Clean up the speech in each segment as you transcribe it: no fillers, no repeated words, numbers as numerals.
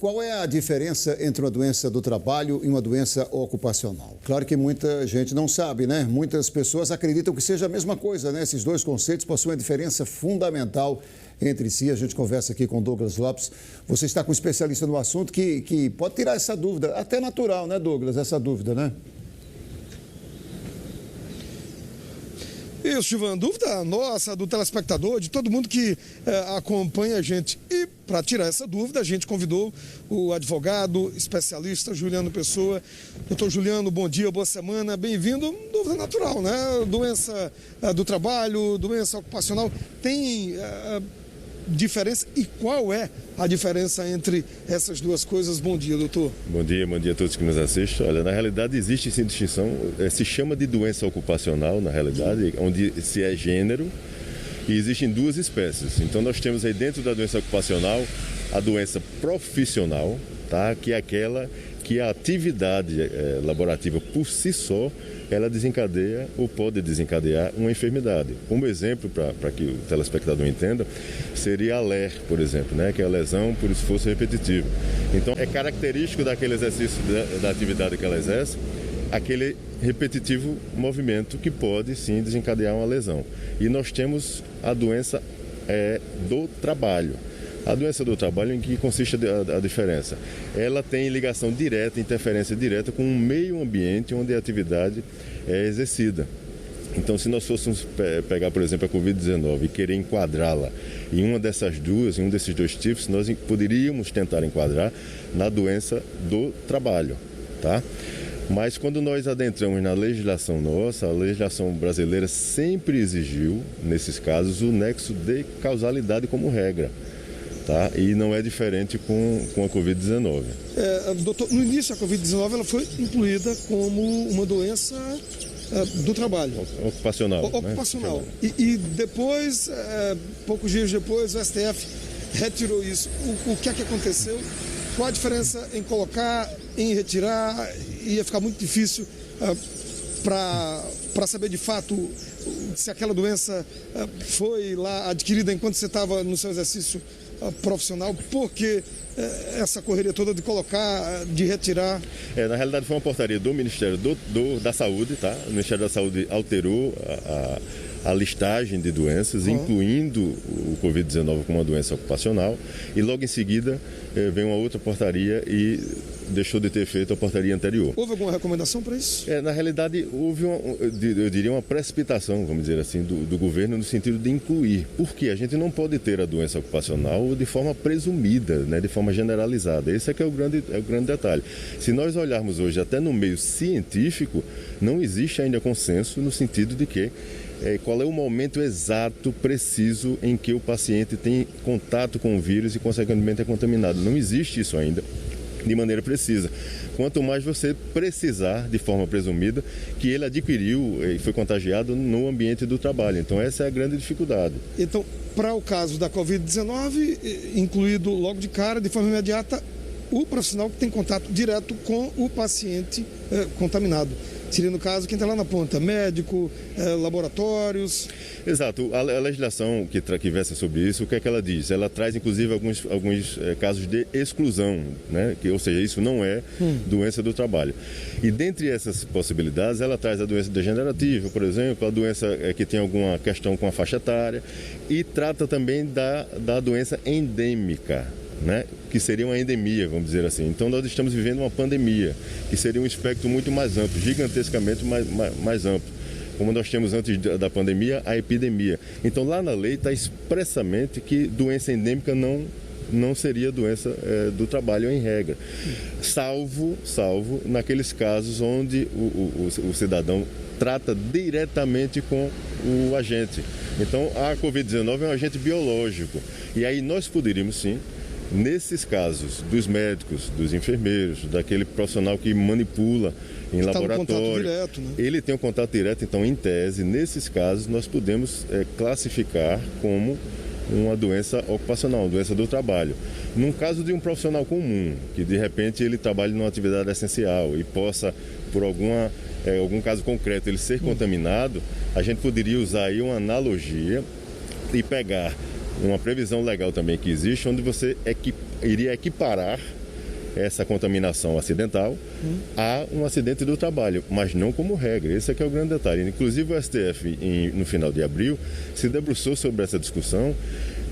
Qual é a diferença entre uma doença do trabalho e uma doença ocupacional? Claro que muita gente não sabe, né? Muitas pessoas acreditam que seja a mesma coisa, né? Esses dois conceitos possuem uma diferença fundamental entre si. A gente conversa aqui com Douglas Lopes. Você está com um especialista no assunto que pode tirar essa dúvida, até natural, né, Douglas? Essa dúvida, né? Isso, Gilvan, dúvida nossa, do telespectador, de todo mundo que acompanha a gente. E para tirar essa dúvida, a gente convidou o advogado, especialista Juliano Pessoa. Doutor Juliano, bom dia, boa semana, bem-vindo. Dúvida natural, né? Doença do trabalho, doença ocupacional, tem diferença? E qual é a diferença entre essas duas coisas? Bom dia, doutor. Bom dia a todos que nos assistem. Olha, na realidade existe sim distinção, se chama de doença ocupacional, na realidade, onde se é gênero, e existem duas espécies. Então nós temos aí dentro da doença ocupacional a doença profissional, tá? Que é aquela que a atividade laborativa por si só, ela desencadeia ou pode desencadear uma enfermidade. Como exemplo, para que o telespectador entenda, seria a LER, por exemplo, né? Que é a lesão por esforço repetitivo. Então, é característico daquele exercício da atividade que ela exerce, aquele repetitivo movimento que pode, sim, desencadear uma lesão. E nós temos a doença do trabalho. A doença do trabalho, em que consiste a diferença? Ela tem ligação direta, interferência direta com o meio ambiente onde a atividade é exercida. Então, se nós fôssemos pegar, por exemplo, a Covid-19 e querer enquadrá-la em uma dessas duas, em um desses dois tipos, nós poderíamos tentar enquadrar na doença do trabalho, tá? Mas quando nós adentramos na legislação nossa, a legislação brasileira sempre exigiu, nesses casos, o nexo de causalidade como regra. Tá? E não é diferente com a Covid-19. Doutor, no início a Covid-19 ela foi incluída como uma doença do trabalho. Ocupacional. Ocupacional. Né? E depois, poucos dias depois, o STF retirou isso. O que é que aconteceu? Qual a diferença em colocar, em retirar? Ia ficar muito difícil para saber de fato se aquela doença foi lá adquirida enquanto você estava no seu exercício profissional, porque essa correria toda de colocar, de retirar? Na realidade foi uma portaria do Ministério da Saúde, tá? O Ministério da Saúde alterou a listagem de doenças, incluindo o Covid-19 como uma doença ocupacional, e logo em seguida veio uma outra portaria e deixou de ter feito a portaria anterior. Houve alguma recomendação para isso? Na realidade, houve, eu diria, uma precipitação, vamos dizer assim, do governo no sentido de incluir. Porque a gente não pode ter a doença ocupacional de forma presumida, né, de forma generalizada. Esse é que é o grande detalhe. Se nós olharmos hoje até no meio científico, não existe ainda consenso no sentido de que qual é o momento exato, preciso, em que o paciente tem contato com o vírus e, consequentemente, é contaminado. Não existe isso ainda de maneira precisa. Quanto mais você precisar, de forma presumida, que ele adquiriu e foi contagiado no ambiente do trabalho. Então, essa é a grande dificuldade. Então, para o caso da Covid-19, incluído logo de cara, de forma imediata, o profissional que tem contato direto com o paciente contaminado. Seria, no caso, quem está lá na ponta, médico, laboratórios. Exato. A legislação que versa sobre isso, o que é que ela diz? Ela traz, inclusive, alguns casos de exclusão, né? Ou seja, isso não é doença do trabalho. E dentre essas possibilidades, ela traz a doença degenerativa, por exemplo, a doença que tem alguma questão com a faixa etária, e trata também da doença endêmica, né? Que seria uma endemia, vamos dizer assim. Então nós estamos vivendo uma pandemia, que seria um espectro muito mais amplo, gigantescamente mais amplo. Como nós temos antes da pandemia, a epidemia. Então lá na lei está expressamente que doença endêmica não seria doença do trabalho em regra. Salvo naqueles casos onde o cidadão trata diretamente com o agente. Então a Covid-19 é um agente biológico. E aí nós poderíamos sim, nesses casos dos médicos, dos enfermeiros, daquele profissional que manipula em laboratório, contato direto, né? Ele tem um contato direto, então em tese, nesses casos nós podemos classificar como uma doença ocupacional, uma doença do trabalho. Num caso de um profissional comum, que de repente ele trabalha numa atividade essencial e possa, por algum caso concreto, ele ser contaminado, a gente poderia usar aí uma analogia e pegar uma previsão legal também que existe, onde você iria equiparar essa contaminação acidental a um acidente do trabalho, mas não como regra. Esse aqui é o grande detalhe. Inclusive o STF, no final de abril, se debruçou sobre essa discussão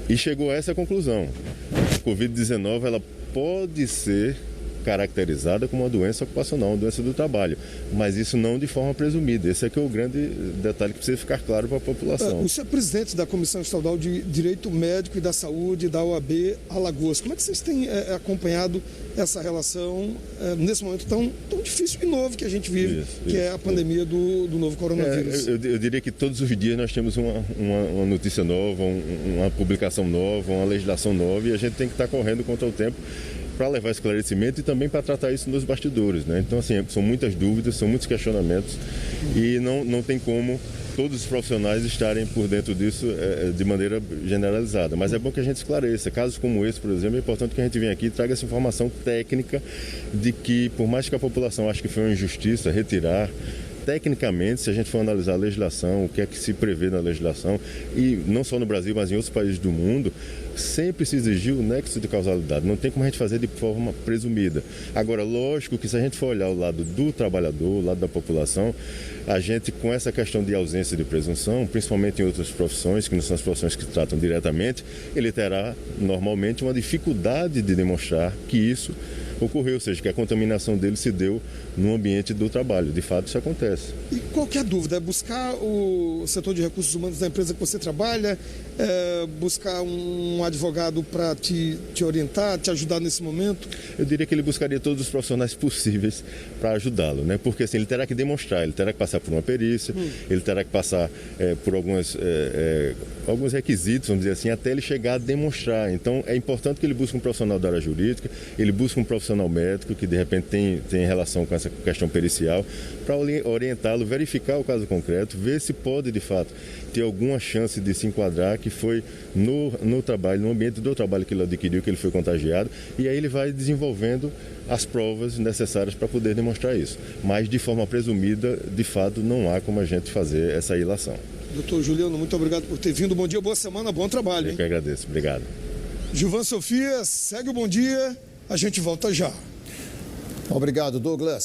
e chegou a essa conclusão. A Covid-19 ela pode ser caracterizada como uma doença ocupacional, uma doença do trabalho, mas isso não de forma presumida. Esse aqui é o grande detalhe que precisa ficar claro para a população. O senhor é presidente da Comissão Estadual de Direito Médico e da Saúde da OAB Alagoas. Como é que vocês têm acompanhado essa relação nesse momento tão difícil e novo que a gente vive, que é a pandemia do novo coronavírus? Eu diria que todos os dias nós temos uma notícia nova, uma publicação nova, uma legislação nova, e a gente tem que estar correndo contra o tempo para levar esclarecimento e também para tratar isso nos bastidores, né? Então, assim, são muitas dúvidas, são muitos questionamentos e não tem como todos os profissionais estarem por dentro disso de maneira generalizada. Mas é bom que a gente esclareça. Casos como esse, por exemplo, é importante que a gente venha aqui e traga essa informação técnica de que, por mais que a população ache que foi uma injustiça retirar, tecnicamente, se a gente for analisar a legislação, o que é que se prevê na legislação, e não só no Brasil, mas em outros países do mundo, sempre se exigiu o nexo de causalidade. Não tem como a gente fazer de forma presumida. Agora, lógico que se a gente for olhar o lado do trabalhador, o lado da população, a gente, com essa questão de ausência de presunção, principalmente em outras profissões, que não são as profissões que tratam diretamente, ele terá, normalmente, uma dificuldade de demonstrar que isso ocorreu, ou seja, que a contaminação dele se deu no ambiente do trabalho. De fato, isso acontece. E qual que é a dúvida? É buscar o setor de recursos humanos da empresa que você trabalha, buscar um advogado para te orientar, te ajudar nesse momento? Eu diria que ele buscaria todos os profissionais possíveis para ajudá-lo, né? Porque assim, ele terá que demonstrar, ele terá que passar por uma perícia, ele terá que passar por alguns requisitos, vamos dizer assim, até ele chegar a demonstrar. Então, é importante que ele busque um profissional da área jurídica, ele busque um profissional médico que, de repente, tem relação com essa questão pericial, para orientá-lo, verificar o caso concreto, ver se pode, de fato, ter alguma chance de se enquadrar que foi no trabalho, no ambiente do trabalho que ele adquiriu, que ele foi contagiado, e aí ele vai desenvolvendo as provas necessárias para poder demonstrar isso. Mas, de forma presumida, de fato, não há como a gente fazer essa ilação. Doutor Juliano, muito obrigado por ter vindo. Bom dia, boa semana, bom trabalho. Eu que agradeço. Obrigado. Gilvan Sofia, segue o bom dia. A gente volta já. Obrigado, Douglas.